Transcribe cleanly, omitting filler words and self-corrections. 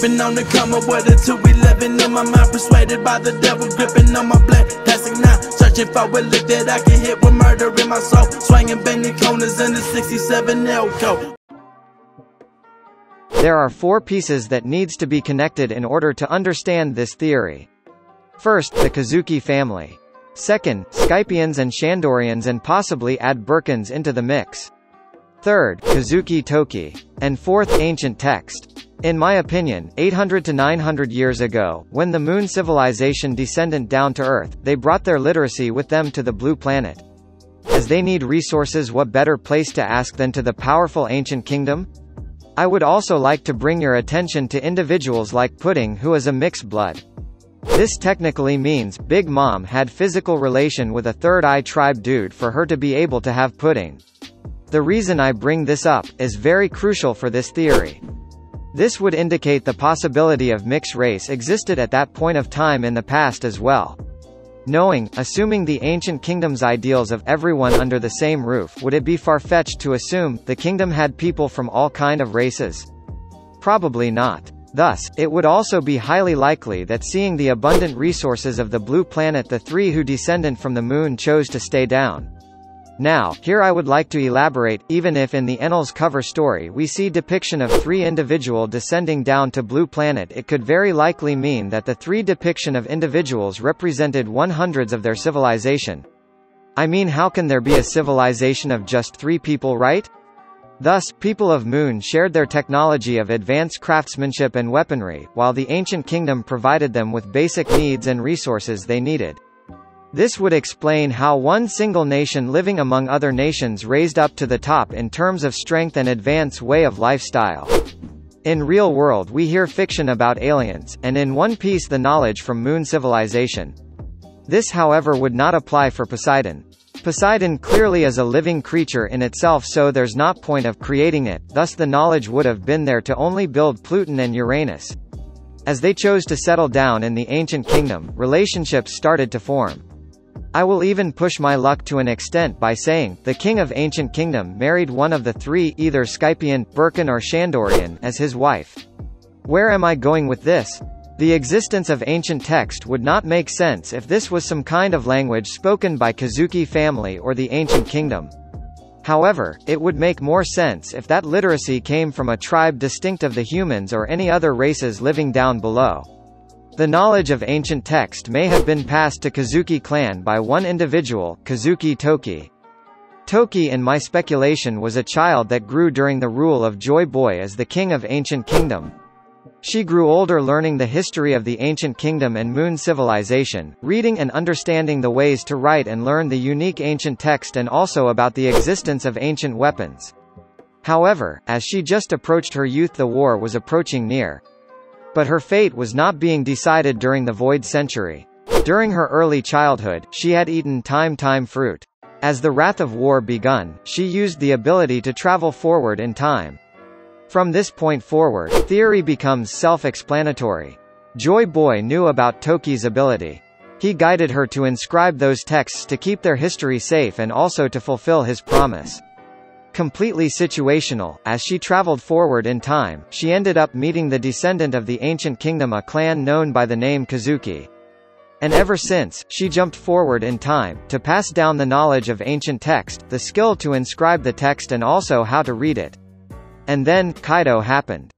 Sipping on the comma with a 211 in my mind, persuaded by the devil, gripping on my black plastic now, searching for a lick that I can hit with murder in my soul, swinging bending corners in the 67 Elko. There are 4 pieces that needs to be connected in order to understand this theory. First, the Kozuki family. Second, Skypieans and Shandorians, and possibly add Birkans into the mix. Third, Kozuki Toki. And fourth, ancient text. In my opinion, 800 to 900 years ago, when the Moon civilization descended down to Earth, they brought their literacy with them to the Blue Planet. As they need resources, what better place to ask than to the powerful ancient kingdom? I would also like to bring your attention to individuals like Pudding, who is a mixed blood. This technically means Big Mom had physical relation with a Third Eye tribe dude for her to be able to have pudding. The reason I bring this up is very crucial for this theory. This would indicate the possibility of mixed race existed at that point of time in the past as well. Assuming the ancient kingdom's ideals of everyone under the same roof, would it be far-fetched to assume the kingdom had people from all kind of races? Probably not. Thus, it would also be highly likely that seeing the abundant resources of the Blue Planet, the 3 who descended from the Moon chose to stay down. Now, here I would like to elaborate. Even if in the Annals cover story we see depiction of 3 individuals descending down to Blue Planet, it could very likely mean that the 3 depiction of individuals represented 1/100 of their civilization. I mean, how can there be a civilization of just 3 people, right? Thus, people of Moon shared their technology of advanced craftsmanship and weaponry, while the ancient kingdom provided them with basic needs and resources they needed. This would explain how one single nation living among other nations raised up to the top in terms of strength and advanced way of lifestyle. In real world we hear fiction about aliens, and in One Piece the knowledge from Moon civilization. This however would not apply for Poseidon. Poseidon clearly is a living creature in itself, so there's not point of creating it, thus the knowledge would have been there to only build Pluton and Uranus. As they chose to settle down in the ancient kingdom, relationships started to form. I will even push my luck to an extent by saying, the king of ancient kingdom married one of the 3, either Skypian, Birkan or Shandorian, as his wife. Where am I going with this? The existence of ancient text would not make sense if this was some kind of language spoken by Kozuki family or the ancient kingdom. However, it would make more sense if that literacy came from a tribe distinct of the humans or any other races living down below. The knowledge of ancient text may have been passed to Kozuki clan by one individual, Kozuki Toki. Toki, in my speculation, was a child that grew during the rule of Joy Boy as the king of ancient kingdom. She grew older learning the history of the ancient kingdom and Moon civilization, reading and understanding the ways to write and learn the unique ancient text, and also about the existence of ancient weapons. However, as she just approached her youth, the war was approaching near. But her fate was not being decided during the Void Century. During her early childhood, she had eaten time fruit. As the wrath of war begun, she used the ability to travel forward in time. From this point forward, theory becomes self-explanatory. Joy Boy knew about Toki's ability. He guided her to inscribe those texts to keep their history safe and also to fulfill his promise. Completely situational, as she traveled forward in time, she ended up meeting the descendant of the ancient kingdom, a clan known by the name Kozuki. And ever since, she jumped forward in time, to pass down the knowledge of ancient text, the skill to inscribe the text and also how to read it. And then, Kaido happened.